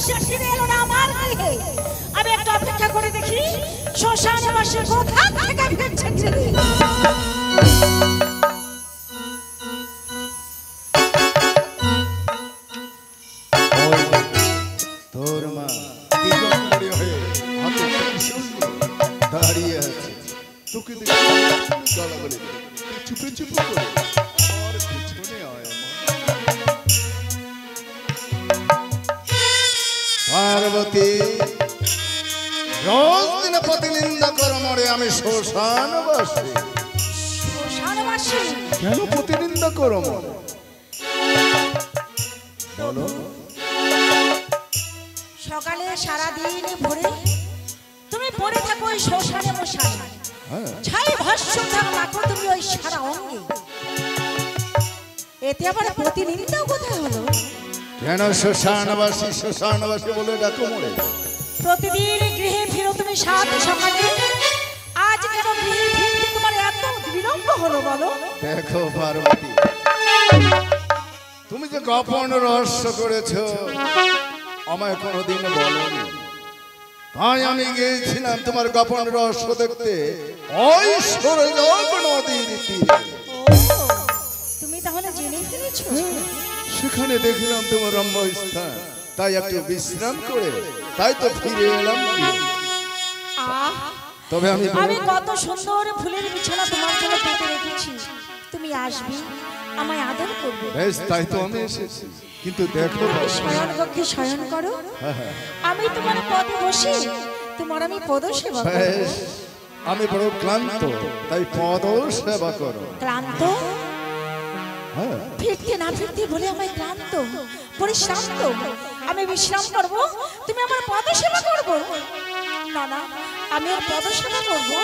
শ্মশানবাসী ফিরে এলো না আমার গৃহে। আমি একটু অপেক্ষা করে দেখি শ্মশানবাসী কোথা থেকে ফিরছে। তোর মা দিগম্বরী হয়ে হাতে ত্রিশূল দাঁড়িয়ে আছে, তোকে দেখে গলা বলে চুপে চুপে করে আর পিছনে আয়। পার্বতী, রোজ দিনে প্রতিনিন্দা কর মরে আমি শ্মশানবাসী। শ্মশানবাসী কেন প্রতিনিন্দা করো মরে বলো? সকালে সারাদিন ভরে তুমি পড়ে থাকো ওই শ্মশানে মশানে, ছাই ভস্য মাখো তুমি ওই সারা অঙ্গে, এতে আবার প্রতিনিন্দাও কোথায় হলো? কেন শ্মশানবাসী শ্মশানবাসী বলে ডাকো মরে? প্রতিদিন গৃহে ফিরো তুমি সাত সকালে, আজ কেন গৃহে ফিরতে তোমার এত বিলম্ব হলো বলো? দেখো পার্বতী, তুমি যে গোপন রহস্য করেছো আমায় কোনোদিন বলোনি, তাই আমি গিয়েছিলাম তোমার গোপন রহস্য দেখতে ওই সূর্যক নদীর তীরে। তুমি তাহলে জেনে ফেলেছো? সেখানে দেখলাম তোমার রম্যস্থান, তাই একটু বিশ্রাম করে তাই তো ফিরে এলাম। তবে আমি কত সুন্দর ফুলের বিছানা তোমার জন্য পেতে রেখেছি, তুমি আসবে আমায় আদর করবে। বেশ, তাই তো আমি এসেছি, কিন্তু দেখো শয়ন কক্ষে শয়ন করো, আমি তোমার পদে বসি, তোমার আমি পদ সেবা করব। বেশ, আমি বড় ক্লান্ত, তাই পদ সেবা করো। ক্লান্ত? ফিরতে না ফিরতে বলে আমায় ক্লান্ত পরিশ্রান্ত, আমি বিশ্রাম করব, তুমি আমার পদ সেবা করবো? না না, আমি আর পদ সেবা করবো?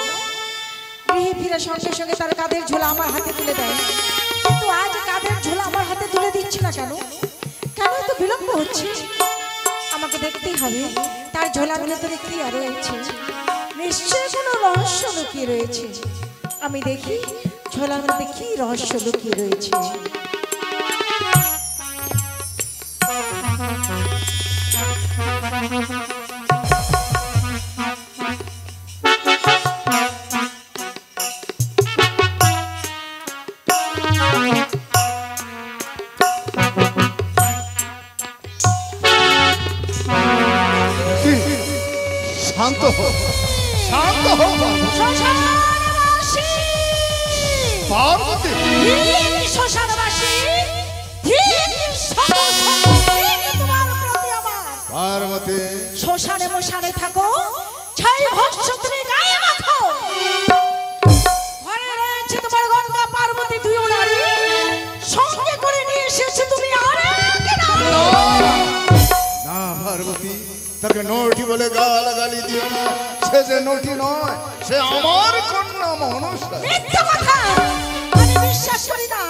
গৃহে ফিরে সঙ্গে সঙ্গে তার কাঁধের ঝোলা আমার হাতে তুলে দেয়, কিন্তু আজ কাঁধের ঝোলা আমার হাতে তুলে দিচ্ছি না কেন? কেন এত বিলম্ব হচ্ছে? আমাকে দেখতেই হবে তার ঝোলার ভেতরে কি আর রয়েছে, নিশ্চয় কোনো রহস্য লুকিয়ে রয়েছে। আমি দেখি ঝোলার মধ্যে কি রহস্য লুকিয়ে রয়েছে। শান্ত হো, শান্ত হো পার্বতী। পার্বতী, শ্মশানে মশানে থাকো, ছাই ভস্য তুমি গায়ে মাখো, ঘরে রয়েছে তোমার গঙ্গা পার্বতী দুই নারী, সঙ্গে করে নিয়ে এসেছে তুমি আরেক নারী। না পার্বতী, তাকে নটি বলে গালাগালি দিও না, সে যে নটি নয়, সে আমার কন্যা মনসা। মিথ্যা কথা, আমি বিশ্বাস করি না।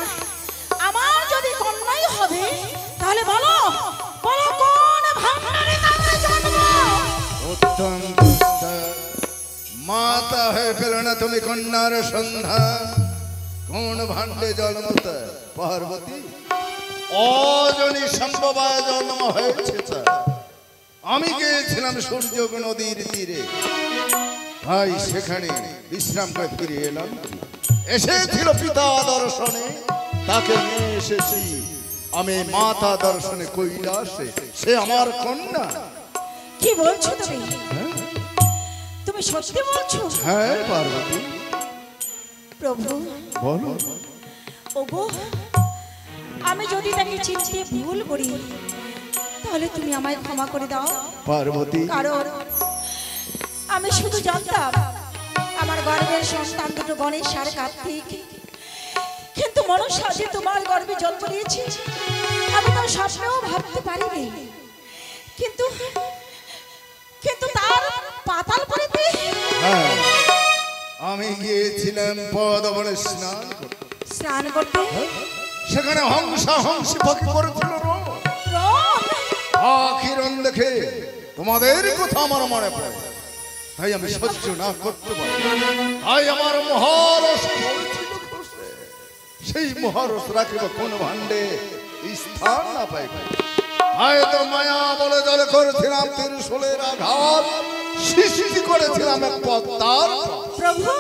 আমার যদি কন্যাই হবে তাহলে বলো বলো কোন ভাবনারে তার জন্ম? উত্তম মাতা হয়ে পেল না তুমি কন্যার সন্ধান, কোন ভাণ্ডে জন্মত পার্বতী? অজনী সম্ভবায় জন্ম হয়েছে। আমি গিয়েছিলাম সূর্যক নদীর তীরে, ভাই সেখানে বিশ্রাম করে ফিরে এলাম। এসেছিল পিতা দর্শনে, তাকে নিয়ে এসেছি আমি মাতা দর্শনে কৈলাসে, সে আমার কন্যা। কি বলছো তুমি? তুমি সত্যি বলছো? হ্যাঁ পার্বতী। প্রভু বলো। ওগো, আমি যদি তাকে চিনতে ভুল করি তাহলে তুমি আমায় ক্ষমা করে দাও পার্বতী। কারণ আমি শুধু জানতাম আমার গর্ভের সন্তান দুটো গণেশ আর কার্তিক, কিন্তু মনসা যে তোমার গর্ভে জন্ম নিয়েছে আমি তো স্বপ্নেও ভাবতে পারিনি। কিন্তু কিন্তু তার পাতাল পড়েতে আমি গিয়েছিলাম পদবনে স্নান করতে, সেখানে হংসা হংসী পাখি পড়েছিল। আখিরন দেখে তোমাদের কথা আমার মনে পড়ে, তাই আমি সহ্য না করতে পারি, তাই আমার মহারস সেই মহারস রাখিব কোন ভাণ্ডে স্থান না পাইবে। হয়তো মায়া বলে জলে করেছিলাম ত্রিশূলের আঘাত, সৃষ্টি করেছিলাম এক পদ্মার। প্রভু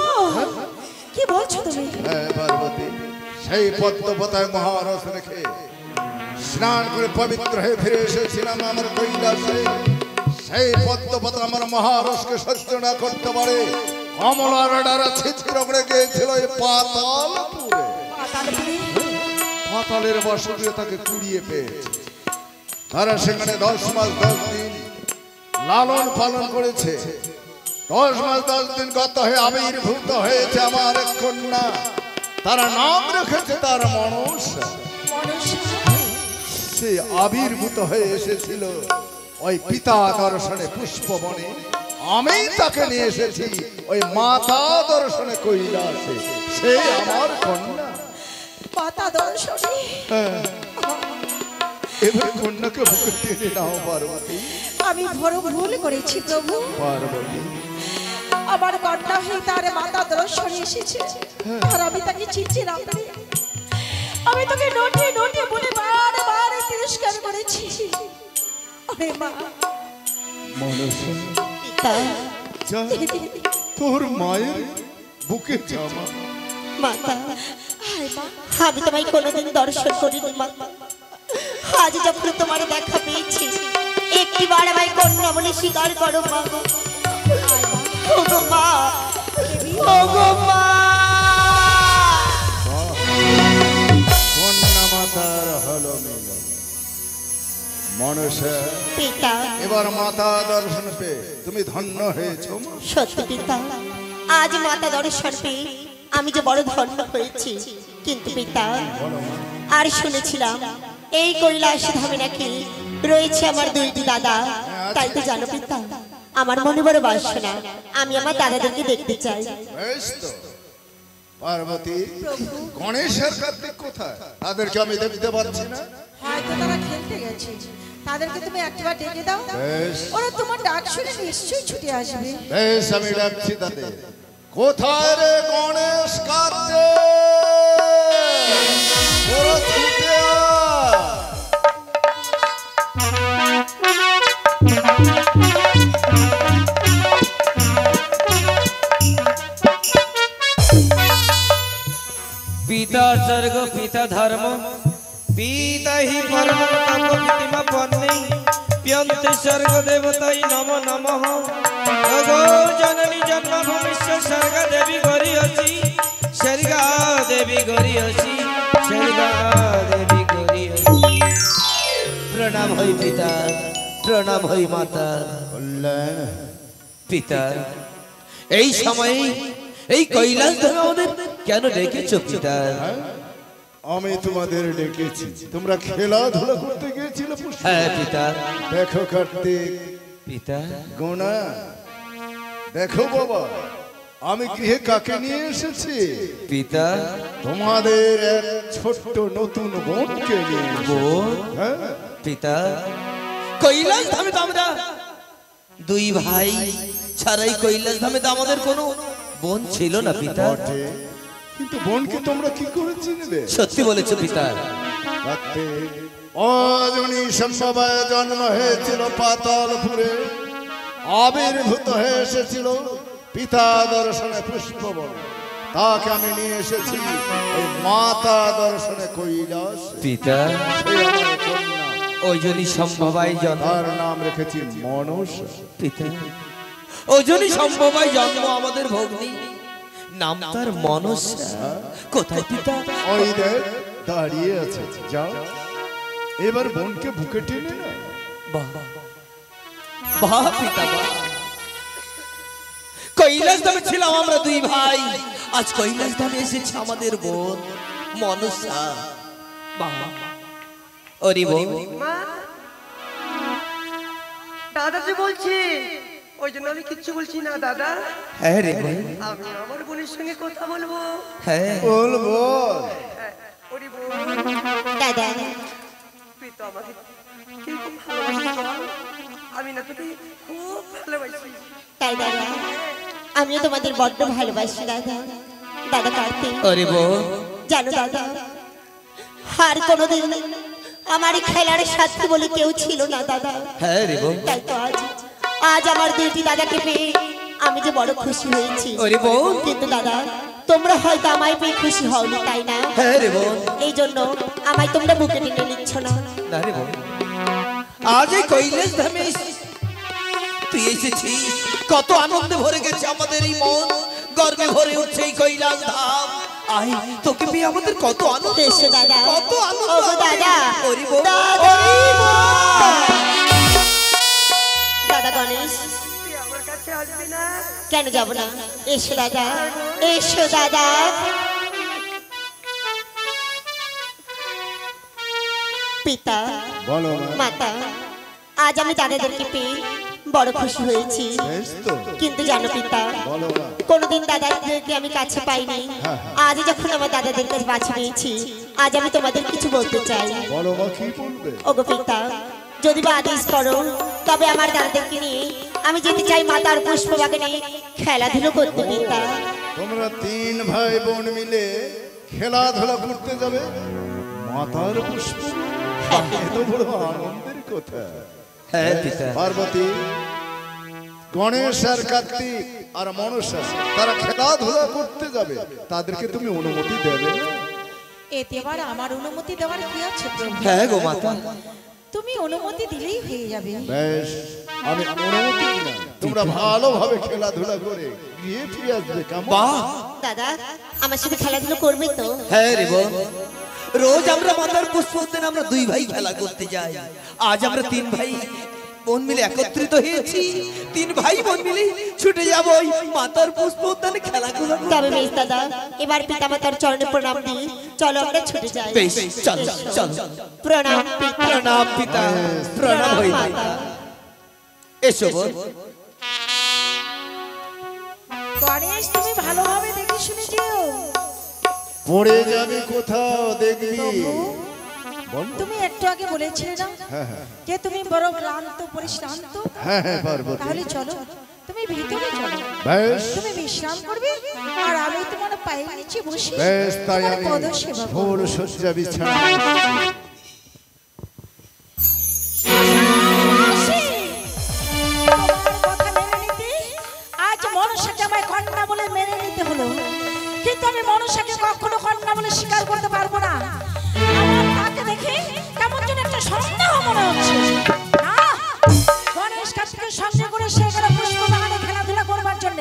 কি বলছো তুমি? হ্যাঁ পার্বতী, সেই পদ্মপতায় মহারস রেখে স্নান করে পবিত্র হয়ে ফিরে এসেছিলাম আমার কৈলাসে। সেই পদ্মপতা আমার মহারসকে সহ্য না করতে পারে কমলার ডারা ছিদ্র করে গিয়েছিল এই পাতালপুরে। পাতালের বসতিতে তাকে কুড়িয়ে পেয়েছে। তারা সেখানে 10 মাস 10 দিন লালন পালন করেছে। 10 মাস 10 দিন গত হয়ে আবির্ভূত হয়েছে আমার এক কন্যা। তারা নাম রেখেছে তার মনসা। সে আবির্ভূত হয়ে এসেছিল ওই পিতা দর্শনে পুষ্পবনে। আমি তাকে নিয়ে এসেছি ওই মাতা দর্শনে কৈলাসে। সে আমার কন্যা। মাতা দর্শনে? এবার কন্যাকে বুকে টেনে নাও পার্বতী। আমি বড় ভুল করেছি প্রভু। পার্বতী, আমার কন্যা হয়ে তার মাতা দর্শনে এসেছে, আর আমি তাকে চিনছি না। আমি তোকে নোটে নোটে বলে বারবার তিরস্কার করেছি। আরে মা, মনসা যা, তোর মায়ের বুকে জামা। মাতা, আমি তোমায় কোনোদিন দর্শন করিনি মা। আজ যখন তোমার দেখা পেয়েছি, একটিবার আমায় কন্যা বলে স্বীকার করো মা। ওগো মা, ওগো মা। কন্যা মাতার হলো মিলন। মনসা, পিতা, এবার মাতা দর্শন পেয়ে তুমি ধন্য হয়েছো। সত্যি পিতা, আজ মাতা দর্শন পেয়ে আমি যে বড় ধন্য হয়েছি। কিন্তু পিতা, আর শুনেছিলাম এই কৈলাস ধামে নাকি রয়েছে আমার 2টি দাদা। তাই তো জানো পিতা, আমার মনে বড় বাসনা, আমি আমার দাদাদেরকে দেখতে চাই। বেশ তো পার্বতী, গণেশের কার্তিক কোথায়? তাদেরকে আমি দেখতে পাচ্ছি না। হয়তো তারা খেলতে গেছে। তাদেরকে তুমি একবার ডেকে দাও, বেশ ওরা তোমার ডাক শুনে নিশ্চয়ই ছুটে আসবে। বেশ, আমি ডাকছি তাদের। কোথায় রে গণেশ কার্তিক? ওরা ছুটে আয়। पिता स्वर्ग पिता धर्म पिता ही परम तप प्रतिमा पन्ने प्यंते स्वर्ग देवताई नमो नमः अगो जननी जन्म भूमिष्य स्वर्ग देवी गरी अछि स्वर्गा देवी गरी अछि स्वर्गा देवी गरी अछि। प्रणाम होई पिता, प्रणाम होई माता। पिता, এই সময় এই কৈলাস ধামে আমাদের কেন ডেকেছো পিতা? আমি তোমাদের ডেকেছি, তোমরা খেলাধুলা করতে গিয়েছিলে। হ্যাঁ পিতা। দেখো কার্তিক, পিতা, গোনা দেখো বাবা, আমি গৃহে কাকে নিয়ে এসেছি? পিতা, তোমাদের এক ছোট্ট নতুন বোনকে নিয়ে এসেছি। বোন? হ্যাঁ পিতা, কৈলাস ধামে তো আমরা 2 ভাই ছাড়াই কৈলাস ধামে তো আমাদের কোনো বোন ছিল না পিতা। বটে, কিন্তু বোনকে তোমরা কি করে চিনবে? সত্যি বলেছো পিতা। কার্তিক, অজনী সম্ভবায় জন্ম হয়েছিল পাতালপুরে, আবির্ভূত হয়ে এসেছিল পিতা দর্শনে পুষ্পবন। তাকে আমি নিয়ে এসেছি ওই মাতা দর্শনে কৈলাস। পিতা, সেই আমার কন্যা, ওজনী সম্ভবায় জন্ম। তার নাম রেখেছি মনসা। পিতা, ওজনী সম্ভবায় জন্ম আমাদের ভগ্নী, নাম তার মনসা। কোথায় পিতা? ওই দেখ দাঁড়িয়ে আছে, যাও এবার বোনকে বুকে টেনে না। বাহ বাহ পিতা বাহ। কৈলাস ধামে ছিলাম আমরা 2 ভাই, আজ কৈলাস ধামে এসেছে আমাদের বোন মনসা। বাহ, ওরে বোন। মা, দাদা যে বলছি, ওই জন্য আমি কিচ্ছু বলছি না দাদা। হ্যাঁ রে বোন, আমি আমার বোনের সঙ্গে কথা বলবো। হ্যাঁ বল বল। হ্যাঁ, ওরে বোন, দাদা, তুই তো আমাকে কিরকম ভালোবাসিস বল? আমি না তোকে খুব ভালোবাসি। তাই দাদা, আমিও তোমাদের বড্ড ভালোবাসি দাদা। দাদা কার্তিক, ওরে বোন, জানো দাদা, আর কোনোদিন আমার খেলার সাথী বলে কেউ ছিল না দাদা। হ্যাঁ রে বোন। তাই তো আজ আমার দুইটি দাদাকে পেয়ে আমি যে বড় খুশি হয়েছি। ওরে বোন। কিন্তু দাদা তোমরা হয়তো আমায় পেয়ে খুশি হওনি, তাই না? হ্যাঁ রে বোন। এই জন্য আমায় তোমরা বুকে টেনে নিচ্ছ না। না রে বোন, আজ এই কৈলাস ধামে তুই এসেছিস, কত আনন্দে ভরে গেছে আমাদের এই মন, গর্বে ভরে উঠছে এই কৈলাস ধাম। আই তোকে পেয়ে আমাদের কত আনন্দ। এসো দাদা, কত আনন্দ। ওগো দাদা, ওরে বোন। দাদা, দাদা গণেশ, তুই আমার কাছে আসবি না? কেন যাব না? এসো দাদা, এসো দাদা। পিতা, বলো মা। মাতা, আজ আমি দাদাদেরকে পেয়ে বড় খুশি হয়েছি। বেশ তো, কিন্তু জানো পিতা, বলো মা। কোনোদিন দাদাদেরকে আমি কাছে পাইনি। আজ যখন আমার দাদাদের কাছে বাঁচি পেয়েছি, আজ আমি তোমাদের কিছু বলতে চাই। বলো মা, কি বলবে? ওগো পিতা, যদি বা আদেশ করো তবে আমার দাদাদেরকে নিয়ে আমি যেতে চাই মাতার পুষ্প বাগানে খেলাধুলো করতে। পিতা, তোমরা তিন ভাই বোন মিলে খেলাধুলা করতে যাবে মাতার পুষ্প? এত বড় আনন্দের কথা। হ্যাঁ পিতা। পার্বতী, গণেশ আর কার্তিক আর মনসা তারা খেলাধুলা করতে যাবে, তাদেরকে তুমি অনুমতি দেবে না? এতে আবার আমার অনুমতি দেওয়ার কি আছে প্রভু? হ্যাঁ গো মাতা। তুমি অনুমতি দিলেই হয়ে যাবে। বেশ, আমি অনুমতি দিলাম। তোমরা ভালোভাবে খেলাধুলা করে গিয়ে ফিরে আসবে। কেমন? বাহ। দাদা আমার সাথে খেলাধুলো করবে তো? হ্যাঁ রে বোন, রোজ আমরা মাতার পুষ্প উদ্যানে আমরা দুই ভাই খেলা করতে যাই। আজ আমরা তিন ভাই বোন মিলে একত্রিত হয়েছি, তিন ভাই বোন মিলে ছুটে যাবো ওই মাতার পুষ্প উদ্যানে খেলাধুলা করতে। তবে বেশ দাদা, এবার পিতা মাতার চরণে প্রণাম দিই, চলো আমরা ছুটে যাই। বেশ, চল চল। প্রণাম পিতা। প্রণাম পিতা, প্রণাম হই মাতা। এসো বোন। গণেশ, তুমি ভালোভাবে দেখে শুনে যেও। পড়ে যাবে কোথাও, দেখবি। বল। তুমি একটু আগে বলেছিলে না হ্যাঁ হ্যাঁ যে তুমি বড় ক্লান্ত পরিশ্রান্ত? হ্যাঁ হ্যাঁ পার্বতী। তাহলে চলো, তুমি ভিতরে চলো, বেশ তুমি বিশ্রাম করবে আর আমি তোমার পায়ের নিচে বসে বেশ, তাই তোমার আমি পদসেবা করব। ফুল শয্যা বিছানা। তোমার কথা মেনে নিতে আজ মনসাকে আমায় কন্যা বলে মেনে নিতে হলো, কিন্তু আমি মনসাকে কখনো কন্যা বলে স্বীকার করতে পারবো না। আমার তাকে দেখে কেমন যেন একটা সন্দেহ মনে হচ্ছে। না, গণেশ কার্তিকের সঙ্গে করে সেখানে পুষ্প বাগানে খেলাধুলা করবার জন্য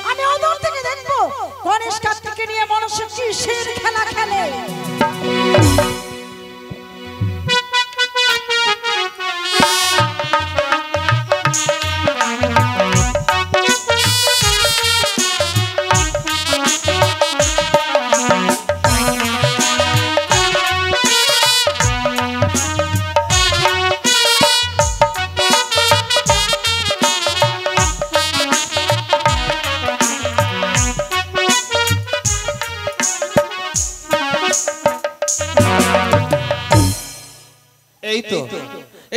আমি অদূর থেকে দেখবো গণেশ কার্তিককে নিয়ে মনসা কিসের খেলা খেলে।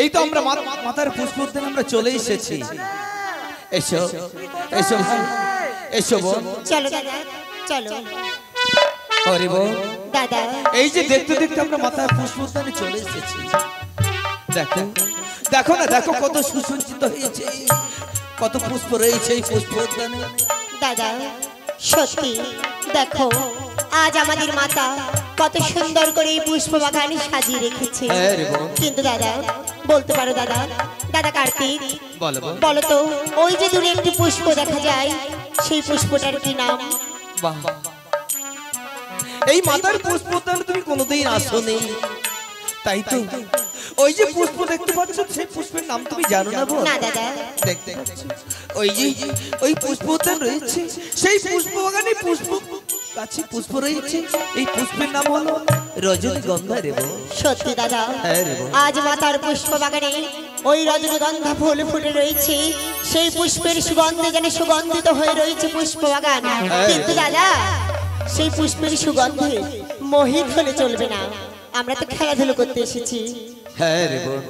এই তো আমরা মাতার পুষ্প উদ্যানে আমরা চলে এসেছি। এসো এসো ভাই, এসো বোন। চলো দাদা, চলো। আরে বোন, দাদা এই যে দেখতে দেখতে আমরা মাতার পুষ্প উদ্যানে চলে এসেছি। দেখো দেখো না, দেখো কত সুসজ্জিত হয়েছে, কত পুষ্প রয়েছে এই পুষ্প উদ্যানে। দাদা সত্যি দেখো, আজ আমাদের মাতা কত সুন্দর করে এই পুষ্প বাগানে সাজিয়ে রেখেছে। হ্যাঁ রে বোন। কিন্তু দাদা বলতে পারো দাদা, দাদা কার্তিক বলো বোন। বলো তো, ওই যে দূরে একটি পুষ্প দেখা যায়, সেই পুষ্পটার কি নাম? বাহ, এই মাতার পুষ্প উদ্যানে তুমি কোনোদিন আসোনি, তাই তো ওই যে পুষ্প দেখতে পাচ্ছ, সেই পুষ্পের নাম তুমি জানো না বোন? না দাদা। দেখতে ওই যে ওই পুষ্প উদ্যান রয়েছে, সেই পুষ্প বাগানে পুষ্প গাছে পুষ্প রয়েছে, এই পুষ্পের নাম হলো রজনীগন্ধা রে বোন। সত্যি দাদা, হ্যাঁ রে বোন। আজ মাতার পুষ্প বাগানে ওই রজনীগন্ধা ফুল ফুটে রয়েছে, সেই পুষ্পের সুগন্ধে যেন সুগন্ধিত হয়ে রয়েছে পুষ্প বাগান। কিন্তু দাদা সেই পুষ্পের সুগন্ধে মোহিত হলে চলবে না, আমরা তো খেলাধুলো করতে এসেছি। হ্যাঁ রে বোন,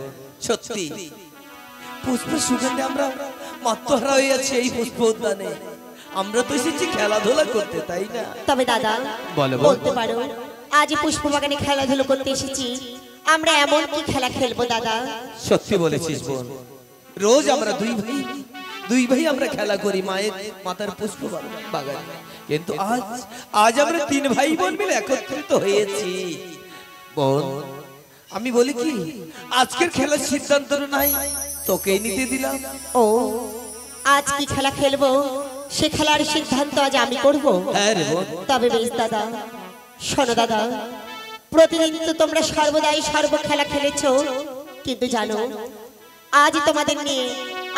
সত্যি পুষ্পের সুগন্ধে আমরা মাত্রহারা হয়ে আছি এই পুষ্প উদ্যানে। আমরা তো এসেছি খেলাধুলা করতে, তাই না? তবে দাদা বলো, বলো। বলতে পারো, আজ পুষ্প বাগানে খেলাধুলো করতে এসেছি, আমরা এমন কি খেলা খেলবো দাদা? সত্যি বলেছিস বোন, রোজ আমরা দুই ভাই আমরা খেলা করি মায়ের মাথার পুষ্প বাগান, কিন্তু আজ আমরা তিন ভাই বোন মিলে একত্রিত হয়েছি। বোন আমি বলি কি, আজকের খেলার সিদ্ধান্ত নাই তোকেই নিতে দিলাম। ও আজ কি খেলা খেলবো সে খেলার সিদ্ধান্ত আজ আমি করব। হ্যাঁ রে বোন। তবে বেশ দাদা, শোনো দাদা, প্রতিদিন তো তোমরা সর্বদাই সর্ব খেলা খেলেছো, কিন্তু জানো আজ তোমাদের নিয়ে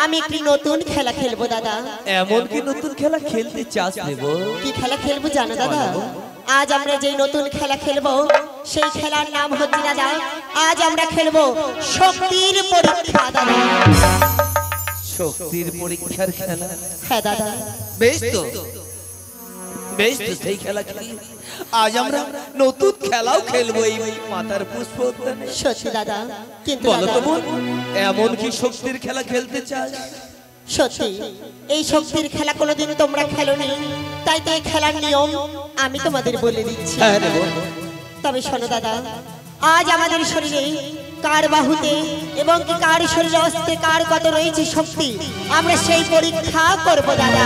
আমি একটি নতুন খেলা খেলবো দাদা। এমন কি নতুন খেলা খেলতে চাস রে বোন? কি খেলা খেলবো জানো দাদা? আজ আমরা যে নতুন খেলা খেলবো সেই খেলার নাম হচ্ছে দাদা, আজ আমরা খেলবো শক্তির পরীক্ষা দাদা। শক্তির পরীক্ষার খেলা? হ্যাঁ দাদা। বেশ তো সেই খেলা খেলি। আজ আমরা নতুন খেলাও খেলবো এই মাতার পুষ্প উদ্যানে। সত্যি দাদা, কিন্তু বলো তো দাদা, বোন, এমন কি শক্তির খেলা খেলতে চাস? সত্যি এই শক্তির খেলা কোনোদিন তোমরা খেলোনি, তাই তো এই খেলার নিয়ম আমি তোমাদের বলে দিচ্ছি। হ্যাঁ রে বোন। তবে শোনো দাদা, আজ আমাদের শরীরে কার বাহুতে এবং কি কার শরীরে অস্ত্রে কার কত রয়েছে শক্তি, আমরা সেই পরীক্ষা করব দাদা।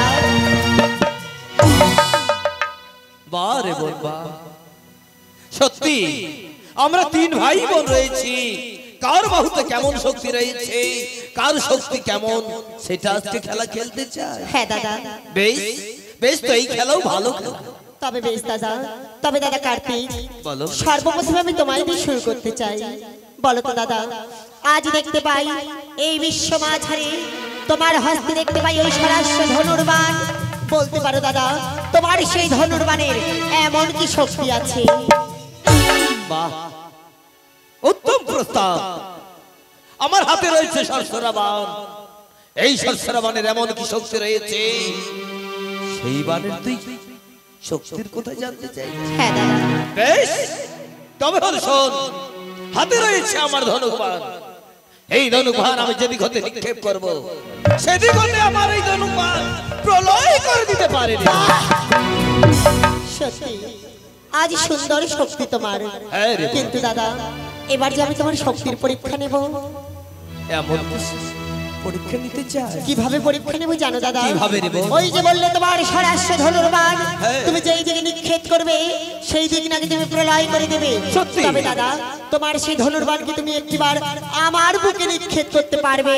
বাহ রে বোন বাহ, সত্যি আমরা তিন ভাই বোন রয়েছি, কার বাহুতে কেমন শক্তি রয়েছে, কার শক্তি কেমন, সেটা আজকে খেলা খেলতে চাই। হ্যাঁ দাদা। বেশ তো এই খেলাও ভালো খেলা। তবে বেশ দাদা, তবে দাদা কার্তিক, বলো। সর্বপ্রথমে আমি তোমায় দিয়ে শুরু করতে চাই। বলো তো দাদা, আজ দেখতে পাই এই বিশ্ব মাঝারে তোমার হস্তে দেখতে পাই ওই সরাস্য ধনুর্বাণ। বলতে পারো দাদা, তোমার সেই ধনুর্বাণের এমন কি শক্তি আছে? বাহ, উত্তম প্রস্তাব। আমার হাতে রয়েছে সরসরা বাণ, এই সরসরা বাণের এমন কি শক্তি রয়েছে, সেই বাণের তুই শক্তির কথা জানতে চাই? হ্যাঁ দাদা। বেশ, তবে হল শোন, হাতে রয়েছে আমার ধনুক বাণ। এই ধনুক বাণ আমি যেদিক হতে নিক্ষেপ করব, সেদিক হতে আমার এই ধনুক বাণ প্রলয় করে দিতে পারে। সত্যি আজ সুন্দর শক্তি তোমার, হ্যাঁ রে। কিন্তু দাদা এবার যে আমি তোমার শক্তির পরীক্ষা নেব। এমন পরীক্ষা নিতে চাই? কিভাবে পরীক্ষা নেব জানো দাদা? কিভাবে নেব? ওই যে বললে তোমার সরাস্য ধনুর্বাণ, হ্যাঁ। তুমি যেই দিকে নিক্ষেপ করবে সেই দিক নাকি তুমি প্রলয় করে দেবে। সত্যি? তবে দাদা তোমার সেই ধনুর্বাণ কি তুমি একটিবার আমার বুকে নিক্ষেপ করতে পারবে?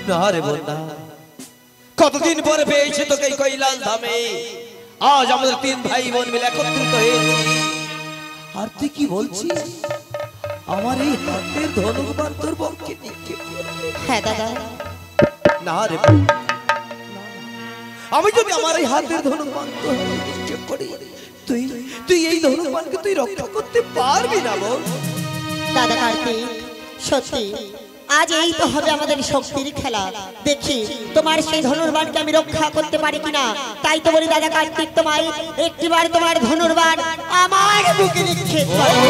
না রে বোন না, কতদিন পরে পেয়েছে তোকে এই কৈলাস ধামে। আজ আমাদের তিন ভাই বোন মিলে একত্রিত হয়েছি, আর তুই কি বলছিস আমার এই হাতের ধনুর্বাণ তোর বক্ষে নিক্ষেপ করবে? হ্যাঁ দাদা। না রে বোন, আমি যদি আমার এই হাতের ধনুর্বাণ তোর হাতে নিক্ষেপ করি, তুই এই ধনুর্বাণকে তুই রক্ষা করতে পারবি না বোন। দাদা কার্তিক, সত্যি আজ এই তো হবে আমাদের শক্তির খেলা। দেখি তোমার সেই ধনুর্বাণকে আমি রক্ষা করতে পারি কিনা। তাই তো বলি দাদা কার্তিক, তোমায় একটিবার তোমার ধনুর্বাণ আমার বুকে নিক্ষেপ করো।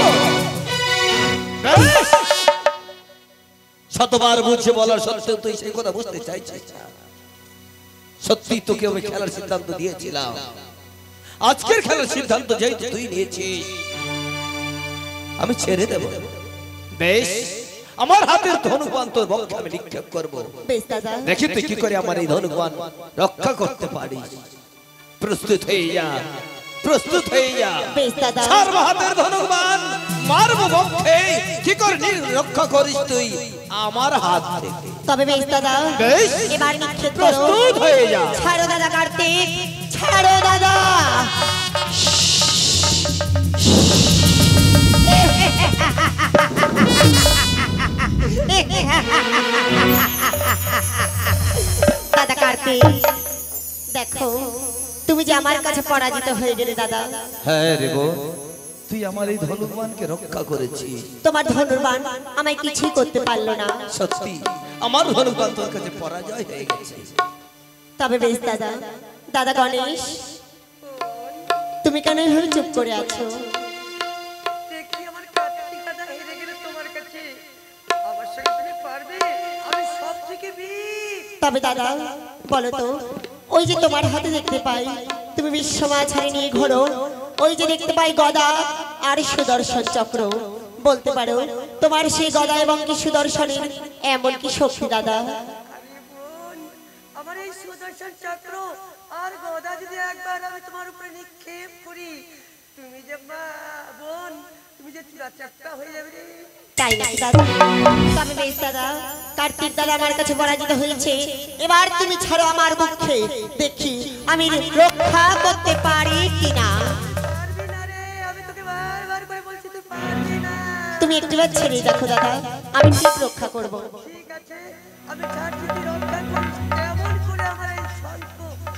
শতবার বুঝে বলার সত্ত্বেও তুই সেই কথা বুঝতে চাইছিস না। সত্যি তোকে আমি খেলার সিদ্ধান্ত দিয়েছিলাম, আজকের খেলার সিদ্ধান্ত যেহেতু তুই নিয়েছিস আমি ছেড়ে দেব। বেশ, আমার হাতের ধনুবাণ তোর বক্ষে আমি নিক্ষেপ করবো। বেশ দাদা। দেখি তুই কি করে আমার এই ধনুবাণ রক্ষা করতে পারিস। প্রস্তুত হয়ে যা, প্রস্তুত হয়ে যা। বেশ দাদা। ছাড়বো হাতের ধনুবাণ, মারবো বক্ষে, কি করে রক্ষা করিস তুই আমার হাত থেকে। তবে বেশ দাদা, বেশ, এবার নিক্ষেপ করো। প্রস্তুত হয়ে যা। ছাড়ো দাদা কার্তিক, ছাড়ো দাদা। দাদা কার্তিক, দেখো তুমি যে আমার কাছে পরাজিত হয়ে গেলে দাদা। হ্যাঁ রে বোন, তুই আমার এই ধনুবাণকে রক্ষা করেছিস। তোমার ধনুর্বাণ আমায় কিছুই করতে পারলো না। সত্যি আমার ধনুবাণ তোর কাছে পরাজয় হয়ে গেছে। তবে বেশ দাদা। দাদা গণেশ, তুমি কেন এভাবে চুপ করে আছো? দেখি আমার কার্তিক দাদা হেরে গেলে তোমার কাছে আমার সঙ্গে তুমি পারবে? আমি সব থেকে বীর। তবে দাদা বলো তো, ওই যে তোমার হাতে দেখতে পাই তুমি বিশ্বমাঝারি নিয়ে ঘোরো, ওই যে দেখতে পাই গদা আর সুদর্শন চক্র, বলতে পারো তোমার সেই গদা এবং কি সুদর্শনের এমন কি শক্তি দাদা? আরে বোন, আমার এই সুদর্শন চক্র আর গদা যদি একবার আমি তোমার উপরে নিক্ষেপ করি, তুমি যে বোন, তুমি যে চূড়াচাপটা হয়ে যাবে রে। তাই নাকি দাদা? তবে বেশ দাদা, কার্তিক দাদা আমার কাছে পরাজিত হয়েছে, এবার তুমি ছাড়ো আমার মুখে, দেখি আমি রক্ষা করতে পারি কিনা। পারবি না রে, আমি তোকে বারবার করে বলছি তুই পারবি না। তুমি একটিবার ছেড়ে দেখো দাদা, আমি ঠিক রক্ষা করব। ঠিক আছে, আমি ছাড়ছি, তুই রক্ষা করিস কেমন করে আমার এই স্বল্প।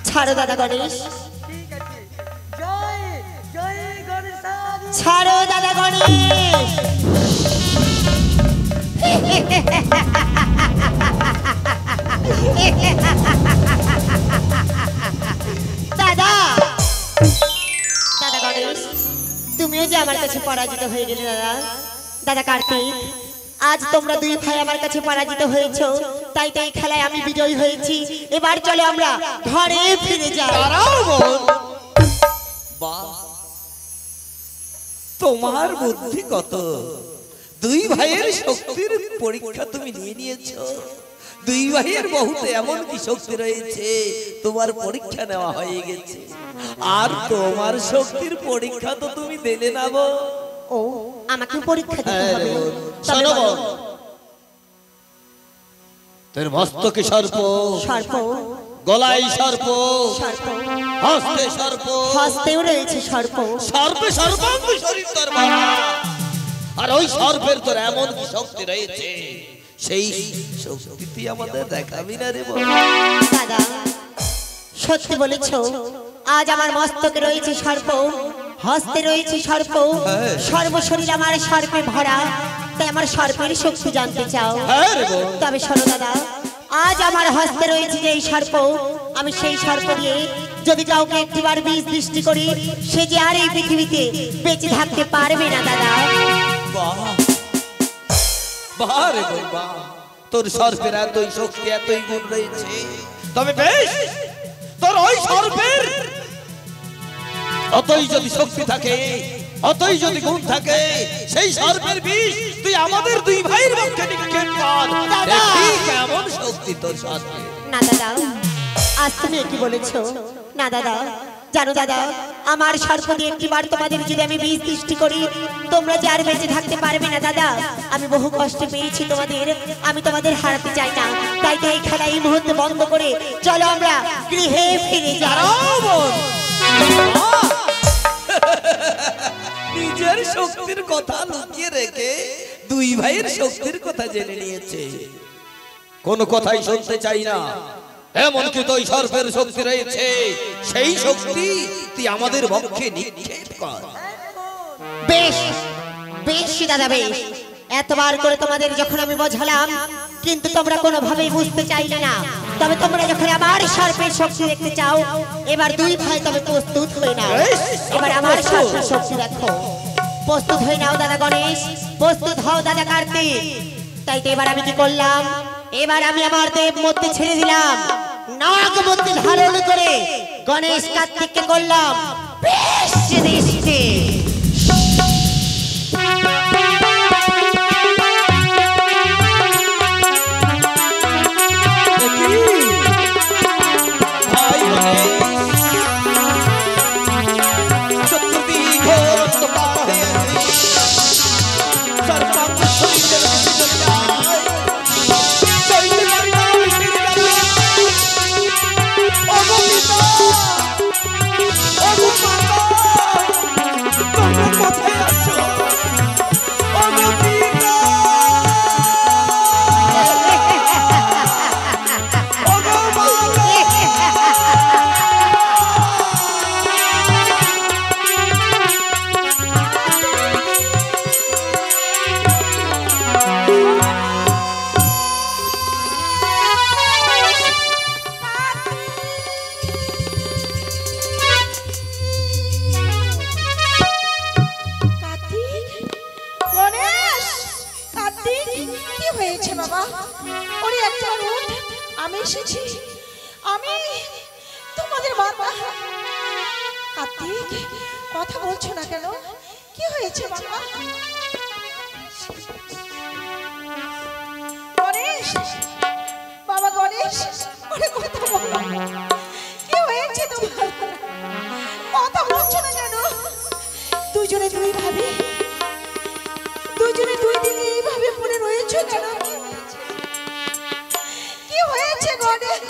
ছাড়ো দাদা গণেশ, ঠিক আছে, জয় জয় গণেশ। ছাড়ো দাদা গণেশ। দাদা দাদা গণেশ, তুমিও যে আমার কাছে পরাজিত হয়ে গেলে দাদা। দাদা কার্তিক, আজ তোমরা দুই ভাই আমার কাছে পরাজিত হয়েছো, তাই তাই খেলায় আমি বিজয়ী হয়েছি। এবার চলো আমরা ঘরে ফিরে যাই। দাঁড়াও বোন। বাহ, তোমার বুদ্ধি কত! দুই ভাইয়ের শক্তির পরীক্ষা তুমি নিয়ে নিয়েছো। দুই ভাইয়ের বহুত এমন কি শক্তি রয়েছে, তোমার পরীক্ষা নেওয়া হয়ে গেছে। আর তোমার শক্তির পরীক্ষা তো তুমি দিলে না বোন। ও, আমাকে পরীক্ষা দিতে হ্যাঁ হবে। রে বোন। তবে শোনো বলো। বোন, তোর মস্তকে সর্প, সর্প, গলায় সর্প, সর্প, হস্তে সর্প, হস্তেও রয়েছে সর্প। সর্পে সর্বাঙ্গ শরীর তোর বাবা। আর ওই সর্পের তোর এমন কি শক্তি রয়েছে, সেই শক্তি তুই আমাদের দেখাবি না রে বোন। দাদা সত্যি বলেছ, আজ আমার মস্তকে রয়েছে সর্প, হস্তে রয়েছে সর্প, সর্বশরীর আমার সর্পে ভরা। তাই আমার সর্পের শক্তি জানতে চাও? হ্যাঁ রে বোন। তবে শোনো দাদা, আজ আমার হস্তে রয়েছে যে সর্প, আমি সেই সর্প দিয়ে যদি কাউকে একটিবার বিষ দৃষ্টি করি, সে যে আর এই পৃথিবীতে বেঁচে থাকতে পারবে না দাদা। বাহ বাহ রে বোন বাহ, তোর সর্পের এতই শক্তি এতই গুণ রয়েছে। তবে বেশ, তোর ওই সর্পের অতই যদি শক্তি থাকে, অতই যদি গুণ থাকে, সেই সর্পের বিষ তুই আমাদের দুই ভাইয়ের মধ্যে নিক্ষেপ কর। দেখি কেমন শক্তি তোর সর্পের। না দাদা, আজ তুমি কি বলেছো? না দাদা, জানো দাদা, আমার সর্প দিয়ে একটিবার তোমাদের যদি আমি বিষ দৃষ্টি করি, তোমরা যে আর বেঁচে থাকতে পারবে না দাদা। আমি বহু কষ্টে পেয়েছি তোমাদের, আমি তোমাদের হারাতে চাই না। তাই তো এই খেলা এই মুহূর্তে বন্ধ করে চলো আমরা গৃহে ফিরে যাই। নিজের শক্তির কথা লুকিয়ে রেখে দুই ভাইয়ের শক্তির কথা জেনে নিয়েছে। কোন কথাই শুনতে চাই না। এমনকি তো সর্পের শক্তি রয়েছে, সেই শক্তি তুই আমাদের পক্ষে নিক্ষেপ কর। বেশ বেশ দাদা, বেশ। এতবার করে তোমাদের যখন আমি বোঝালাম, কিন্তু তোমরা কোনোভাবেই বুঝতে চাইলে না। তবে তোমরা যখন আমার সর্পের শক্তি দেখতে চাও, এবার দুই ভাই তবে প্রস্তুত হয়ে নাও। এবার আমার সর্পের শক্তি দেখো। প্রস্তুত হয়ে নাও দাদা গণেশ, প্রস্তুত হও দাদা কার্তিক। তাই তো এবার আমি কি করলাম, এবার আমি আমার দেব মধ্যে ছেড়ে দিলাম, নাগ মধ্যে ধারণ করে গণেশ কার্তিককে করলাম বেশ দৃষ্টি। কার্তিক, কথা বলছো না কেন? কি হয়েছে বাবা? গণেশ, বাবা গণেশ, ওরে কথা বলো। কি হয়েছে তোমার? কথা বলছো না কেন? দুজনে দুই ভাবি, দুজনে দুই দিকে এইভাবে পড়ে রয়েছো কেন? কি হয়েছে গণেশ?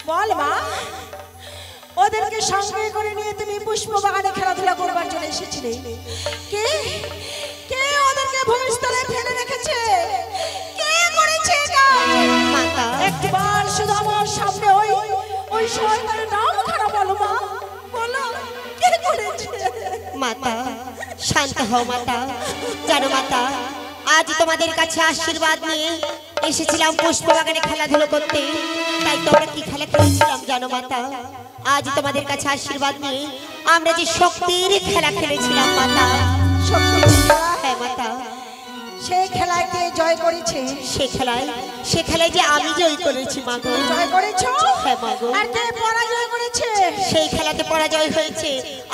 বল মা, ওদেরকে সঙ্গে করে নিয়ে তুমি পুষ্প বাগানে খেলাধুলা করবার জন্য এসেছিলে। কে কে ওদেরকে ভূমিস্থলে ফেলে রেখেছে? কে করেছে এটা? মাতা, একবার শুধু আমার সামনে ওই ওই শয়তানের নাম খারাপ বলো মা, বলো কে করেছে? মাতা শান্ত হও মাতা। জানো মাতা, আজ তোমাদের কাছে আশীর্বাদ নিয়ে এসেছিলাম পুষ্প বাগানে খেলাধুলো করতে। তাই তোমরা কি খেলা খেলেছিলাম জানো মাতা? আজ তোমাদের কাছে আশীর্বাদ নিয়ে আমরা যে শক্তির খেলা খেলেছিলাম মাতা। হ্যাঁ মাতা, সেই খেলায় কে জয় করেছে? সে খেলায় যে আমি জয় করেছি মাগো। জয় করেছো? হ্যাঁ মাগো। আর কে পরাজয় করেছে? সেই খেলাতে পরাজয় হয়েছে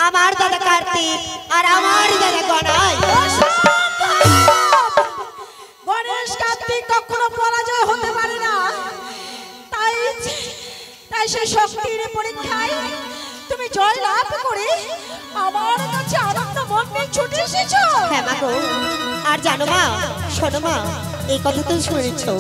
আমার দাদা কার্তিক আর আমার দাদা গণাই। গণেশ কার্তিক কখনো পরাজয় হতে পারে না। তাই তাই সেই শক্তির পরীক্ষায় তুমি জয় লাভ করে আমার কাছে আনন্দ মন নিয়ে ছুটে এসেছো। হ্যাঁ মাগো। আর জানো মা, শোনো মা, এই কথা তো শুনেছো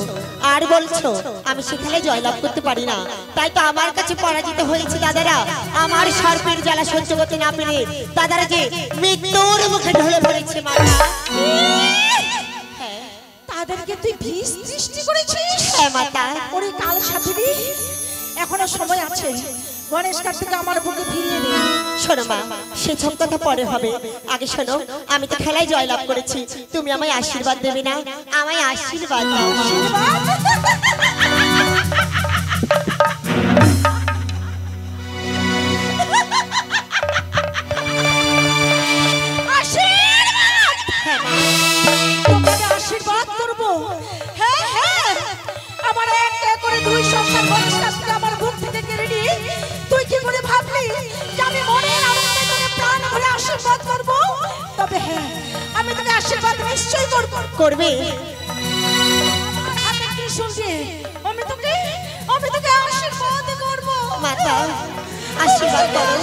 আর বলছো আমি সেখানে জয়লাভ করতে পারি না, তাই তো আমার কাছে পরাজিত হয়েছে দাদারা। আমার সর্পের জ্বালা সহ্য করতে না পেরে দাদারা যে মৃত্যুর মুখে ঢলে পড়েছে মাতা। তাদেরকে তুই বিষ সৃষ্টি করেছিস? হ্যাঁ মাতা। ওরে কাল সাথী, এখনো সময় আছে, গণেশ কার্তিক আমার বুকে ফিরিয়ে দে। শোনো মা, সে সব কথা পরে হবে। আগে শোনো, আমি তো খেলায় জয়লাভ করেছি, তুমি আমায় আশীর্বাদ দেবে না? আমায় আশীর্বাদ দাও। আশীর্বাদ করবো। হ্যাঁ হ্যাঁ, আমার এক এক করে দুই সংসার গণেশ কার্তিক আমার বুক থেকে কেড়ে নিয়ে তুই কি করে ভাবলি যে আমি মনের আনন্দে তোকে প্রাণ ভরে আশীর্বাদ করবো? তবে হ্যাঁ, আমি তোকে আশীর্বাদ নিশ্চয়ই করবো। করবে? আমি কি শুনছি? আমি তোকে আশীর্বাদ করবো। মাতা আশীর্বাদ করো।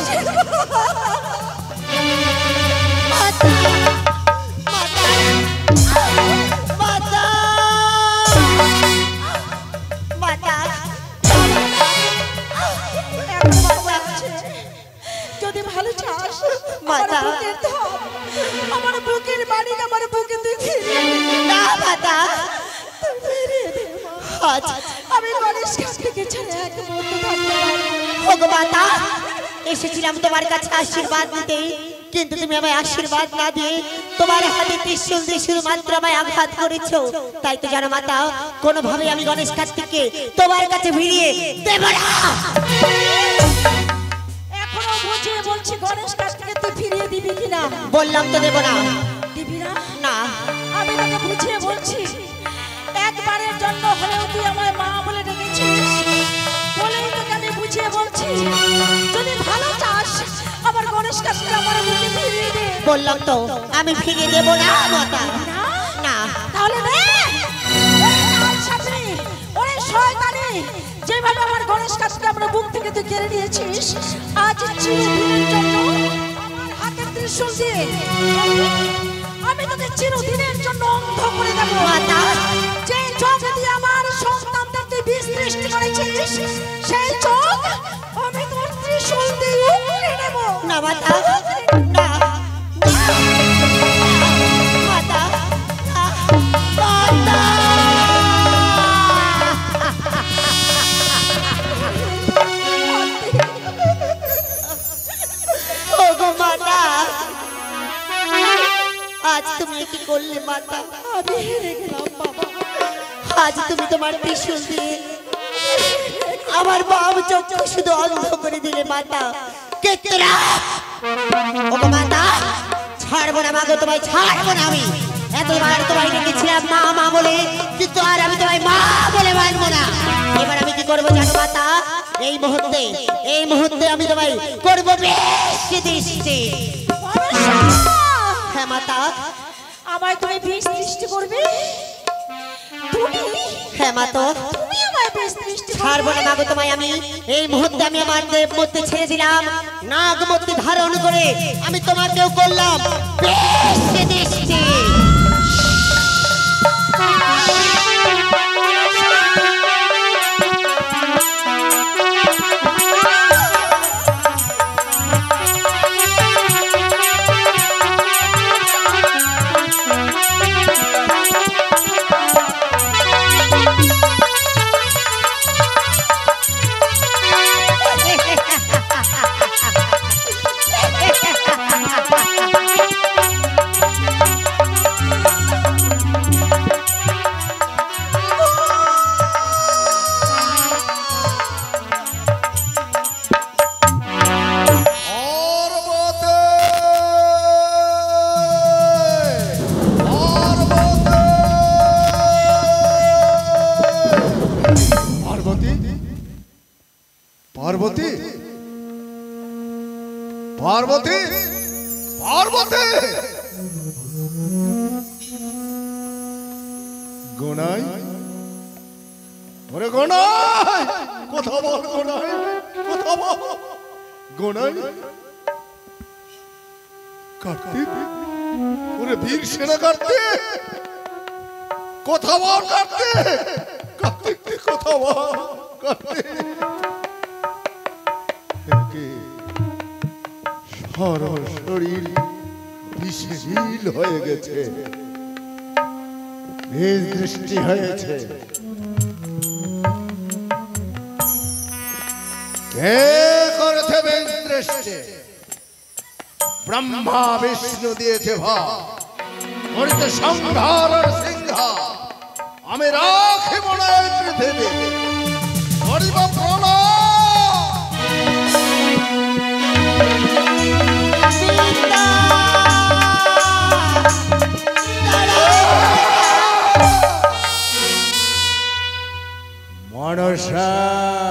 মাতা মাতা মাতা মাতা। যদি ভালো চাস মাতা, আমার বুকের বাড়ি আমার বুকে তুই ফিরিয়ে দে। না মাতা, ফিরিয়ে দে মা। আজ আমি গণেশ কার্তিককে ছেড়ে এক মুহূর্ত থাকতে পারবো না। ওগো মাতা, এসেছিলাম তোমার কাছে আশীর্বাদ নিতে, কিন্তু তুমি আমায় আশীর্বাদ না দিয়ে তোমার হাতে ত্রিশূল দিয়ে শুধুমাত্র আমায় আঘাত করেছো। তাই তো জানো মাতা, কোনোভাবে আমি গণেশ কার্তিককে তোমার কাছে ফিরিয়ে দেব না। এখনো বুঝিয়ে বলছি, গণেশ কার্তিককে তুই ফিরিয়ে দিবি কিনা? বললাম তো দেব না। দিবি না? না। আমি তোকে বুঝিয়ে বলছি, একবারের জন্য হলেও তুই আমায় মা বলে ডেকেছিস বলেই তোকে আমি বুঝিয়ে বলছি, যদি ভালো চাস আমার গণেশ কার্তিক আমার বুকে ফিরিয়ে দে। বললাম তো আমি ফিরিয়ে দেব না মাতা। না? না। তাহলে নে। ওরে কাল সাথী, ওরে শয়তানি, যেভাবে আমার গণেশ কার্তিককে আমার বুক থেকে তুই কেড়ে নিয়েছিস, আজ চিরদিনের জন্য আমার হাতের ত্রিশূল দিয়ে আমি তোকে চিরদিনের জন্য অন্ধ করে দেব। মাতা, যে চোখ দিয়ে আমার সন্তানদের তুই বিষ সৃষ্টি করেছিস, সেই চোখ আমি তোর ত্রিশূল দিয়ে উড়ে নেব। না মাতা, না মাতা, মাতা। ওগো মাতা, আজ তুমি কি করলে মাতা? আমি হেরে গেলাম বাবা। আজ তুমি তোমার ত্রিশূল দিয়ে আমার বাম চোখ শুধু অন্ধ করে দিলে মাতা। কেতরা, ওগো মাতা, ছাড়বো না মাগো, তোমায় ছাড়বো না আমি। এতবার তোমায় ডেকেছিলাম মা মা বলে, কিন্তু আর আমি তোমায় মা বলে মানবো না। এবার আমি কি করবো জানো মাতা? এই মুহূর্তে আমি তোমায় করবো বেশি দৃষ্টি। হ্যাঁ মাতা। আমায় তুমি বিষ সৃষ্টি করবে? তুমি? হ্যাঁ মাতা। তুমি আমায় বিষ সৃষ্টি করবে? ছাড়বো না মাগো তোমায় আমি। এই মুহূর্তে আমি আমার দেব মধ্যে ছেড়ে দিলাম, নাগমূর্তি ধারণ করে আমি তোমাকেও করলাম বেশি দৃষ্টি। পার্বতী পার্বতী পার্বতী গোনাই ওরে গোনাই কথা বল গোনাই কথা বল গোনাই কার্তিক ওরে বীর সেনা কার্তিক কথা বল কার্তিক কার্তিক তুই কথা বল কার্তিক সারা শরীর বিষহীন হয়ে গেছে এই দৃষ্টি হয়েছে কে করেছে বেশ দৃষ্টি ব্রহ্মা বিষ্ণু দিয়েছে ভাব করিতে সংহার আর সিংহার আমি রাখিব না এই পৃথিবী করিব প্রণয় মনসা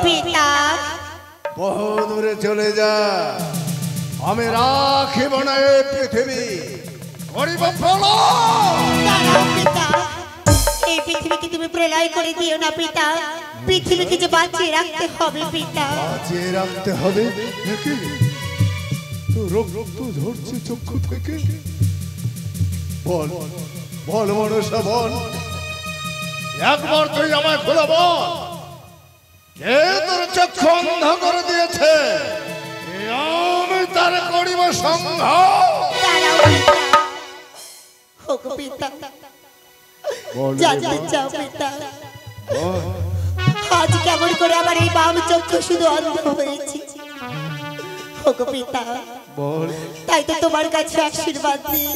পিতা বহু দূরে চলে যা আমি রাখিব না এই পৃথিবী করিব প্রলয় দাঁড়াও পিতা এই পৃথিবীকে তুমি প্রলয় করে দিও না পিতা পৃথিবীকে যে বাঁচিয়ে রাখতে হবে পিতা বাঁচিয়ে রাখতে হবে নাকি তো রক্ত ঝরছে চক্ষু থেকে বল বল মনসা বল একবার তুই আমায় খুলে বল কে তোর চক্ষু অন্ধ করে দিয়েছে আমি তার করিব সংহার দাঁড়াও পিতা ওগো পিতা জানতে চাও পিতা আজ কেমন করে আমার এই বাম চক্ষু শুধু অন্ধ হয়েছে ওগো পিতা বল তাই তো তোমার কাছে আশীর্বাদ দিয়ে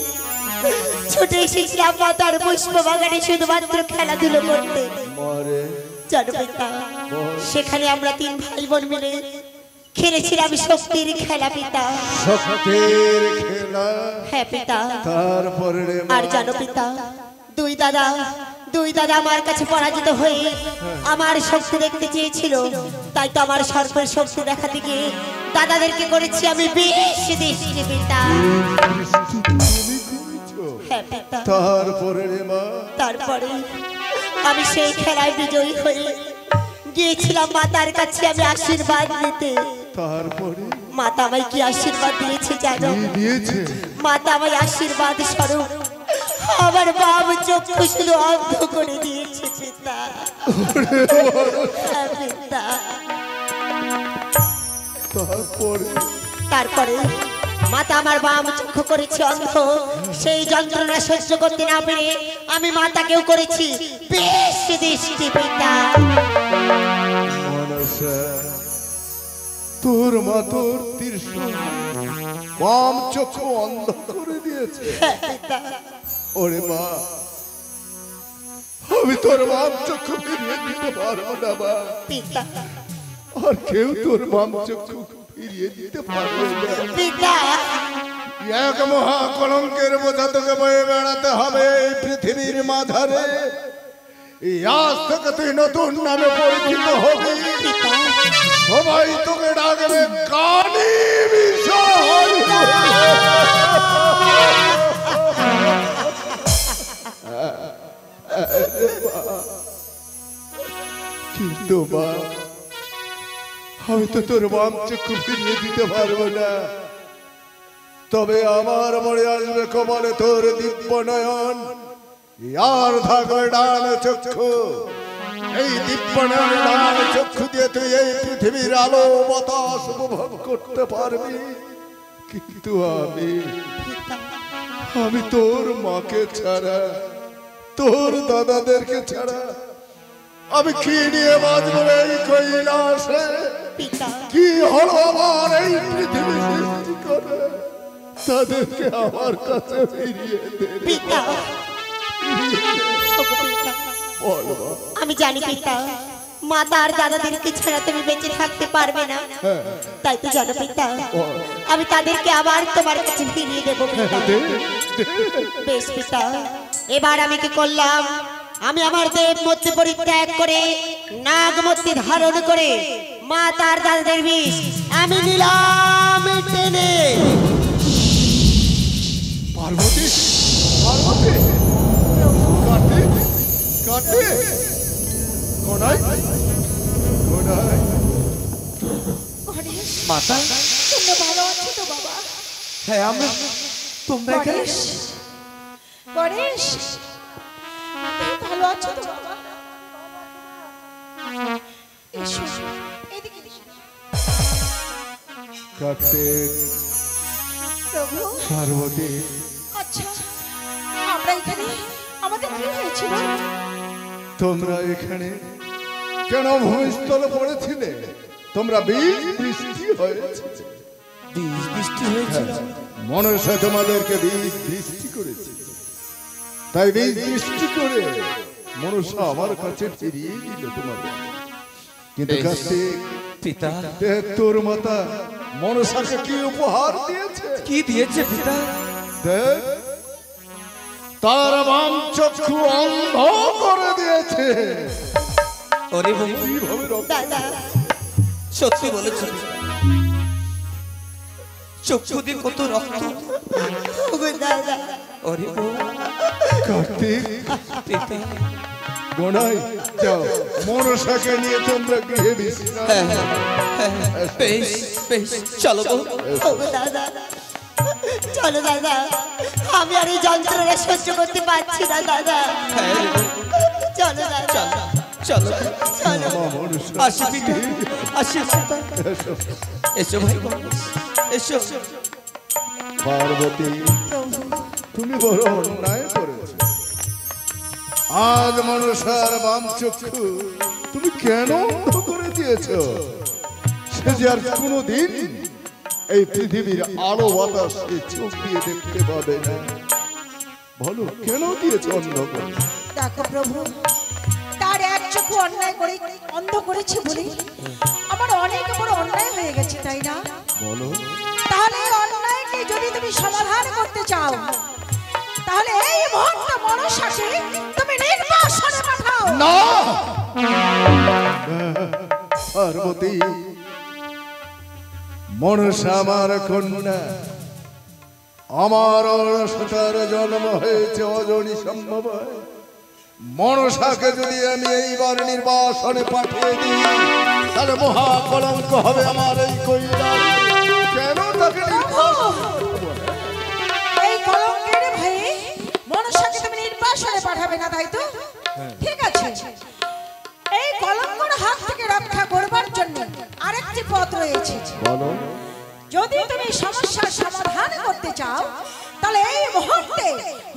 ছুটে এসেছিলাম মাতার পুষ্প বাগানে শুধুমাত্র খেলাধুলো করতে মরে জানো পিতা সেখানে আমরা তিন ভাই বোন মিলে খেলেছিলাম শক্তির খেলা পিতা শক্তির খেলা হ্যাঁ পিতা তারপরে রে মা, আর জানো পিতা দুই দাদা আমার কাছে পরাজিত হয়ে আমার শক্তি দেখতে চেয়েছিল তাই তো আমার সর্পের শক্তি দেখাতে গিয়ে দাদাদেরকে করেছি আমি বেশ দৃষ্টি পিতা তুমি করেছো? হ্যাঁ পিতা তারপরে রে মা তারপরে আমি সেই খেলায় বিজয়ী হয়ে গিয়েছিলাম মাতার কাছে আমি আশীর্বাদ নিতে তারপরে মাতা আমায় কি আশীর্বাদ দিয়েছে জানো কি দিয়েছে মাতা আমায় আশীর্বাদ স্বরূপ আমার বাম চক্ষু শুধু অন্ধ করে দিয়েছে পিতা হ্যাঁ, পিতা তারপরে মাতা আমার বাম চক্ষু করেছে অন্ধ সেই যন্ত্রণা সহ্য করতে না পেরে আমি মাতাকেও করেছি বেশ দৃষ্টি পিতা মনসা তোর মা তোর ত্রিশূল বাম চক্ষু অন্ধ করে দিয়েছে হ্যাঁ, পিতা ওরে মা আমি তোর বাম চক্ষু ফিরিয়ে দিতে পারবো না মা পিতা আর কেউ তোর বাম চক্ষু ফিরিয়ে দিতে পারবে না পিতা এক মহা কলঙ্কের বোঝা তোকে বয়ে বেড়াতে হবে এই পৃথিবীর মাঝারে এই আজ থেকে তুই নতুন নামে পরিচিত হবি পিতা সবাই তোকে ডাকবে কালী বিষয় কিন্তু মা আমি তো তোর বাম চক্ষু ফিরিয়ে দিতে পারবো না তবে আমার মনে আসবে কমলে তোর দিব্য নয়ন আর থাকবে ডান চক্ষু এই দিব্য নয়ন ডান চক্ষু দিয়ে তুই এই পৃথিবীর আলো বাতাস উপভোগ করতে পারবি কিন্তু আমি তোর মাকে ছাড়া তোর দাদাদেরকে ছাড়া আমি কি নিয়ে বাঁচবো এই কৈলাসে পিতা কি হলো আমার এই পৃথিবী সৃষ্টি করে তাদেরকে আমার কাছে ফিরিয়ে দে পিতা ওগো পিতা বল মা। আমি জানি পিতা মাতা আর দাদাদেরকে ছাড়া তুমি বেঁচে থাকতে পারবে না তাই তো জানো পিতা আমি তাদেরকে আবার তোমার কাছে ফিরিয়ে দেবো পিতা বেশ পিতা এবার আমি কি করলাম আমি আমার দেব মূর্তি পরিত্যাগ করে নাগ মূর্তি ধারণ করে মা তার দাদাদের বিষ আমি নিলাম টেনে। পার্বতী, পার্বতী, কাটে, কাটে, কোনায়, কোনায়। গণেশ, মাতা, তোমরা ভালো আছো তো বাবা? হ্যাঁ আমরা, তোমরা এখানে? গণেশ, গণেশ, তুমি ভালো আছো তো বাবা? এসো, এদিকে এসো। কাটে, প্রভু, পার্বতী, আচ্ছা, আমরা এখানে, আমাদের কি হয়েছিল? তোমরা এখানে কেন ভূমিস্থলে পড়েছিলে? তোমরা বীজ বৃষ্টি হয়েছে। বীজ বৃষ্টি হয়েছিল। মনসা তোমাদেরকে বীজ বৃষ্টি করেছে, তাই বীজ বৃষ্টি করে মনসা আমার কাছে ফিরিয়ে দিল তোমাদের। কিন্তু কার্তিক, পিতা, তোর মাতা মনসাকে কি উপহার দিয়েছে? কি দিয়েছে পিতা? দেখ, তার বাম চক্ষু অন্ধ করে দিয়েছে। ওরে বাবা, কিভাবে দাদা সত্যি বলেছ। চক্ষু দিয়ে কত রক্ত। ওগো দাদা ওরে বাবা, কার্তিক, পিতা, গোনাই যাও, মনসাকে নিয়ে তোমরা গৃহে বিশ্রাম হ্যাঁ হ্যাঁ, বেশ বেশ, চলো গো। ওগো দাদা চলো দাদা, আমি আর এই যন্ত্রণা সহ্য করতে পারছি না দাদা। হ্যাঁ রে বাবা, চলো দাদা চলো চলো, চলো। মনসা, আসি পিতা, আসি পিতা। এসো ভাই, এসো। পার্বতী, তুমি বড় অন্যায় করেছ। আজ মনসার বাম চক্ষু তুমি কেন অন্ধ করে দিয়েছ? সে যে আর কোনোদিন এই পৃথিবীর আলো বাতাসে চোখ দিয়ে দেখতে পাবে না। বলো কেন দিয়েছ অন্ধ করে? দেখো প্রভু, তার এক চক্ষু অন্যায় করে অন্ধ করেছে বলে আমার অনেক বড় অন্যায় হয়ে গেছে, তাই না? বলো। তাহলে এই অন্যায়কে যদি তুমি সমাধান করতে চাও, তাহলে এই মুহূর্তে মনসাকে তুমি নির্বাসনে পাঠাও। না পার্বতী, মনসা আমার কন্যা, আমার অলসতার জন্ম হয়েছে অজনী সম্ভব। মনসাকে যদি আমি এইবার নির্বাসনে পাঠিয়ে দিই, তাহলে মহা কলঙ্ক হবে আমার এই কৈলাস। কেন তাকে নির্বাসন করব না? এই কলঙ্কের ভয়ে মনসাকে তুমি নির্বাসনে পাঠাবে না, তাই তো? ঠিক আছে, এই কলঙ্কর হাত থেকে রক্ষা করবার জন্য আরেকটি পথ রয়েছে। বলো। যদি তুমি সমস্যার সমাধান করতে চাও, তাহলে এই মুহূর্তে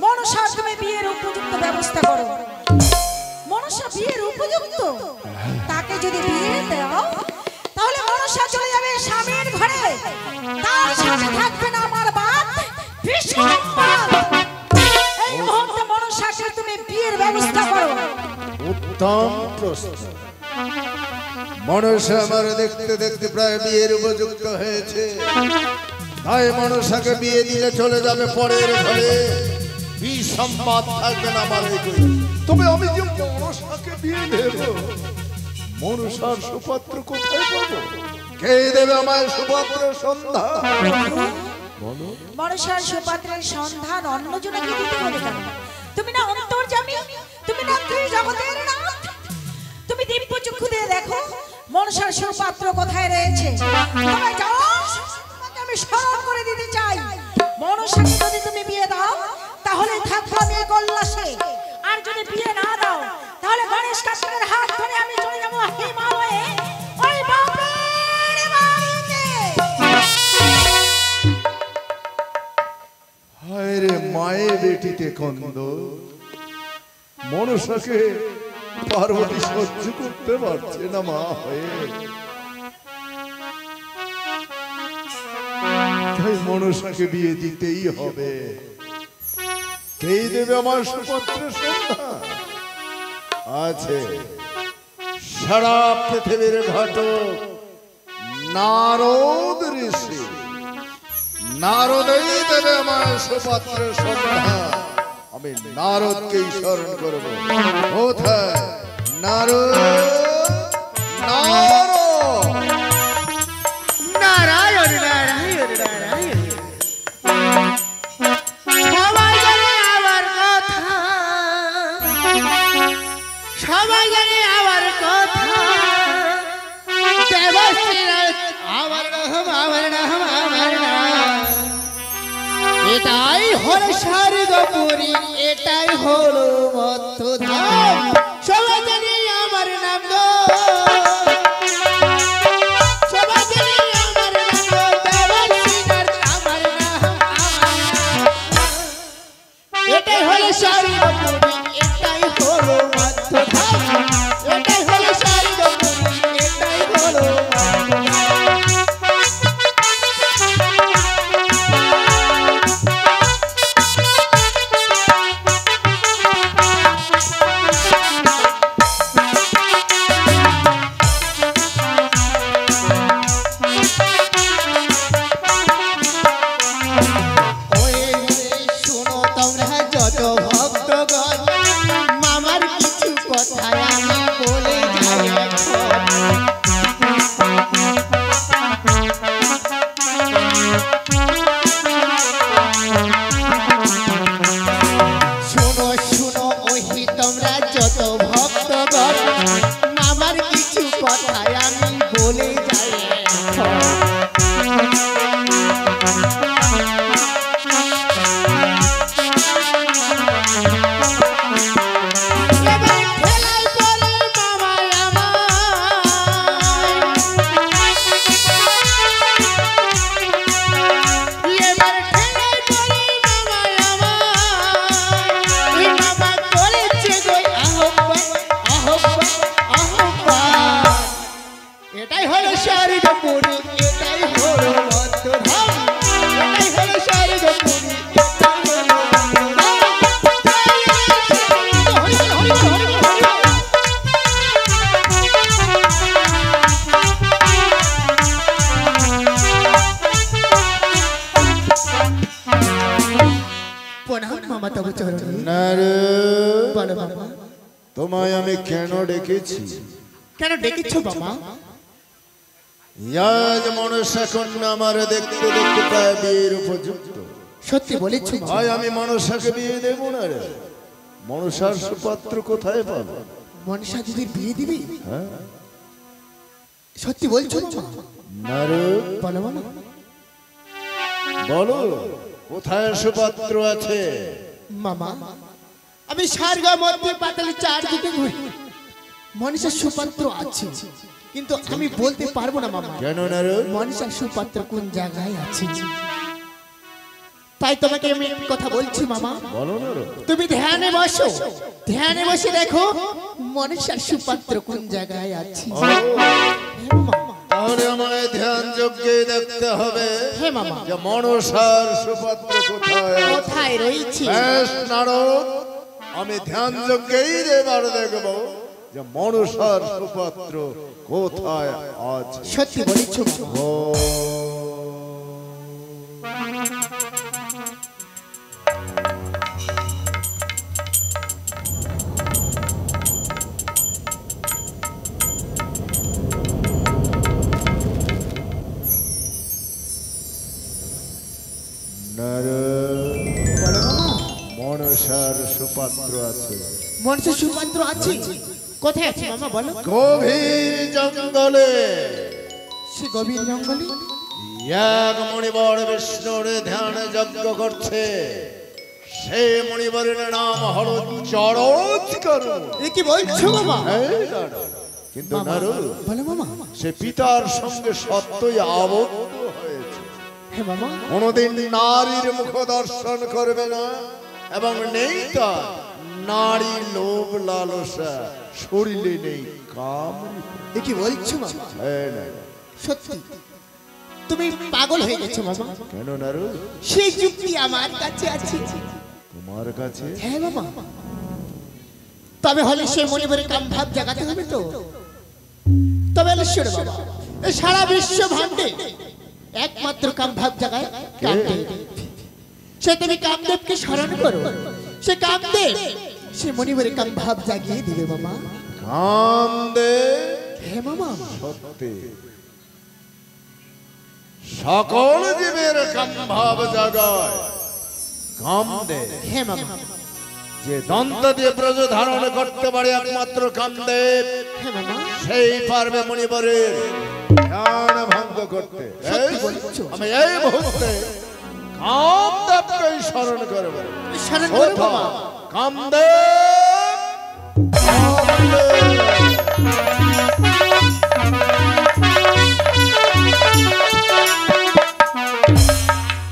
মনসার তুমি বিয়ের উপযুক্ত ব্যবস্থা করো। মনসা বিয়ের উপযুক্ত, তাকে যদি বিয়ে দাও, তাহলে মনসা চলে যাবে স্বামীর ঘরে, তার সাথে থাকবে না আমার বাপ ভীষণ বাপ। এই মুহূর্তে মনসাকে তুমি বিয়ের ব্যবস্থা করো। উত্তম প্রশ্ন। মনসা আমার দেখতে দেখতে প্রায় বিয়ের উপযুক্ত হয়েছে, তাই মনসাকে বিয়ে দিলে চলে যাবে পরের ঘরে, বিসম্বাদ থাকবে না আমার এই কৈলাসে। তবে আমি যে মনসাকে বিয়ে দেব, মনসার সুপাত্র কোথায় পাবো? কে দেবে আমার সুপাত্রের সন্ধান? বলো। মনসার সুপাত্রের সন্ধান অন্যজনকে দিতে হবে কেন? তুমি না অন্তর্যামী, তুমি না ত্রিজগতের নাথ। তুমি দিব্য চক্ষু দিয়ে দেখো মনসার সুপাত্র কোথায় রয়েছে। তোমায় যাও, তোমাকে আমি স্মরণ করে দিতে চাই। মনসাকে যদি তুমি বিয়ে দাও, তাহলে থাকবো আমি এই কৈলাসে। আর যদি বিয়ে না দাও, তাহলে গণেশ কার্তিকের হাত ধরে আমি চলে যাবো হিমালয়ে, ওই বাপের বাড়িতে। হায় রে মায়ে বেটিতে কন্দ, মনসাকে পার্বতী সহ্য করতে পারছে না মা হয়ে, তাই মনসাকে বিয়ে দিতেই হবে। কে দেবে আমার সুপুত্রের সন্ধান? আছে সারা পৃথিবীর ঘটক নারদ ঋষি। নারদই দেবে আমার সুপাত্রের সন্ধান। আমি নারদকেই স্মরণ করবো। কোথায় নারদ? নারদ হলো স্বর্গপুরী, এটাই হলো মধ্যধাম। সবাই জানি আমার নাম গো, সবাই জানি আমার নাম গো, দেবর সিনার আমার নাম, এটাই হলো স্বর্গপুরী, এটাই হলো মধ্যধাম, এটাই হলো স্বর্গপুরী, এটাই হলো তোমায় আমি কেন ডেকেছি? কেন ডেকেছো বাবা? আজ মনসা কন্যা আমার দেখতে দেখতে প্রায় বিয়ের উপযুক্ত। সত্যি বলেছো? ভাই আমি মনসাকে বিয়ে দেব না রে। মনসার সুপাত্র কোথায় পাবো? মনসা দিদির বিয়ে দিবি? হ্যাঁ সত্যি বলছো বাবা? না রে। বলো বাবা, বলো কোথায় সুপাত্র আছে? মামা আমি স্বর্গ মধ্যে পাতালে চারদিকে ঘুরি, মনীষার সুপাত্র আছে, কিন্তু আমি বলতে পারবো না মামা। কেন না রে? মনীষার সুপাত্র কোন জায়গায় আছে, তাই তোমাকে আমি কথা বলছি মামা। বলো না রে। তুমি ধ্যানে বসো, ধ্যানে বসে দেখো মনীষার সুপাত্র কোন জায়গায় আছে। তাহলে আমায় ধ্যান যজ্ঞে দেখতে হবে হে মামা, যে মনসার সুপাত্র কোথায় আছে। কোথায় রয়েছে? বেশ নারদ, আমি ধ্যান যজ্ঞেই এবার দেখব যে মনসার সুপাত্র কোথায় আছে। সত্যি বলেছো মামা। ও মনসার সুপাত্র আছে। মনসার সুপাত্র আছে? কোথায় আছে মামা বলো? গভীর জঙ্গলে। সে গভীর জঙ্গলে এক মণিবর বিষ্ণুর ধ্যান যজ্ঞ করছে। সে মণিবরের নাম হলো চরৎকর। এ কি বলছো মামা? কিন্তু নারু, বলো মামা। সে পিতার সঙ্গে সত্যই আবদ্ধ হয়েছে। হে মামা, কোনদিন নারীর মুখ দর্শন করবে না এবং নেই তার নারী লোভ লালসা, শরীরে নেই কাম। এ কি বলছো মামা? সত্যি তুমি পাগল হয়ে গেছো মামা। কেন নারু? সেই যুক্তি আমার কাছে আছে। তোমার কাছে? হ্যাঁ মামা, তবে হলে সেই মণিপুরের কাম ভাব জাগাতে হবে তো। তবে হলে শোনো বাবা, এই সারা বিশ্ব ভান্ডে একমাত্র কাম ভাব জাগায় কামদেব। সে তুমি কামদেবকে স্মরণ করো, সে কামদেব সে মণিপুরের কাম ভাব জাগিয়ে দিবে মামা। কামদেব? হ্যাঁ মামা, সত্যি সকল জীবের কাম ভাব জাগায় কামদেব। হ্যাঁ মামা, যে দন্ত দিয়ে ব্রজ ধারণ করতে পারে একমাত্র কামদেব, হ্যাঁ মামা, সেই পারবে মণিবরের ধ্যান ভঙ্গ করতে। সত্যি বলছো। আমি এই মুহূর্তে কামদেবকে স্মরণ করবে। স্মরণ করো মামা। কামদেব,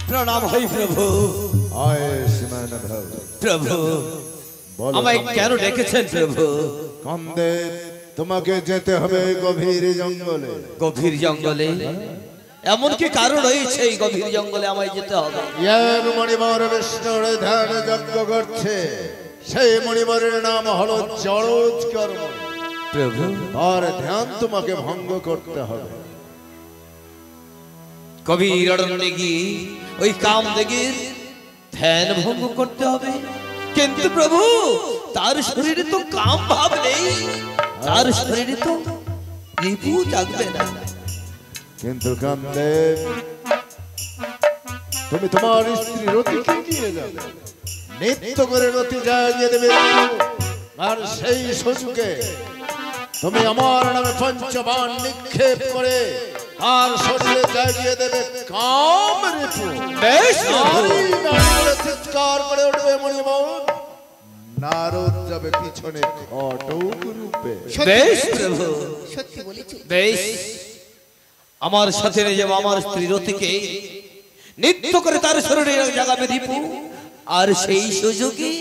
প্রণাম হই প্রভু। আয়ুষ্মান ভব। প্রভু বলো আমায় কেন ডেকেছেন প্রভু? কামদেব, তোমাকে যেতে হবে গভীর জঙ্গলে। গভীর জঙ্গলে? এমন কি কারণ রয়েছে এই গভীর জঙ্গলে আমায় যেতে হবে? এক মণিবর বিষ্ণুর ধ্যান যজ্ঞ করছে, সেই মণিবরের নাম হলো জড়জ কর্ম। প্রভু আর ধ্যান তোমাকে ভঙ্গ করতে হবে। গভীর অরণ্যে গিয়ে ওই কামদেগীর ধ্যান ভঙ্গ করতে হবে। কিন্তু প্রভু তার শরীরে তো কাম ভাব নেই, তার শরীরে তো রিপু জাগবে না। কিন্তু কামদেব, তুমি তোমার স্ত্রী রতিকে নিয়ে যাবে, নিত্য করে রতি জাগিয়ে দেবে। আর সেই সুযোগে তুমি আমার নামে পঞ্চবাণ নিক্ষেপ করে আর শরীরে জাগিয়ে দেবে কাম রিপু। বেশ প্রভু। নারী নারী বলে চিৎকার করে উঠবে মণিবর। নারদ যাবে পিছনে ঘটক রূপে। বেশ প্রভু, সত্যি বলেছো। বেশ। আমার সাথে নিয়ে যাবো আমার স্ত্রী রতিকে, নিত্য করে তার শরীরে জাগাবে রিপু। আর সেই সুযোগে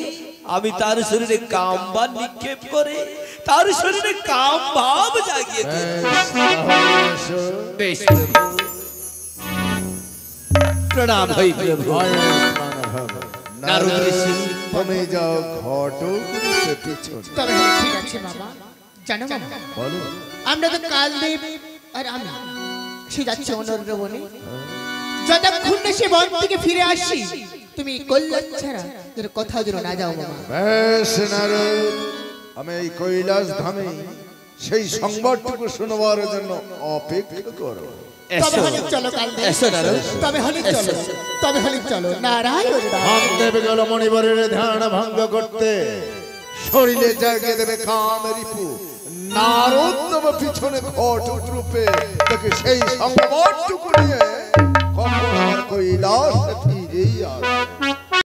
আমি তার শরীরে কাম বা নিক্ষেপ করে তার শরীরে কাম ভাব জাগিয়ে দেব। বেশ প্রভু। প্রণাম হই প্রভু। নারদ ঋষি, তুমি যাও ঘটক রূপে পিছনে। তবে ঠিক আছে বাবা। জানো বাবা, বলো। আমরা তো কালদেব আর আমি সে যাচ্ছি অনর্য বনে। যতক্ষণ না সে বন থেকে ফিরে আসি, তুমি কল্যাণ ছাড়া এর কথা যেন না যাও বাবা। বেশ নারদ, আমি এই কৈলাস ধামে সেই সংবাদটুকু শুনবার জন্য অপেক্ষা করো। তবে এসো হলে চলো কালদেব। এসো নারদ। তবে হলে চলো, তবে হলে চলো। নারায়ণ নারায়ণ। কামদেব গেল মণিবরের ধ্যান ভঙ্গ করতে, শরীরে জাগিয়ে দেবে কাম রিপু। নারদ তবে পিছনে ঘটক রূপে তাকে সেই সংবাদটুকু নিয়ে কখন আর কৈলাস ফিরেই আসবে।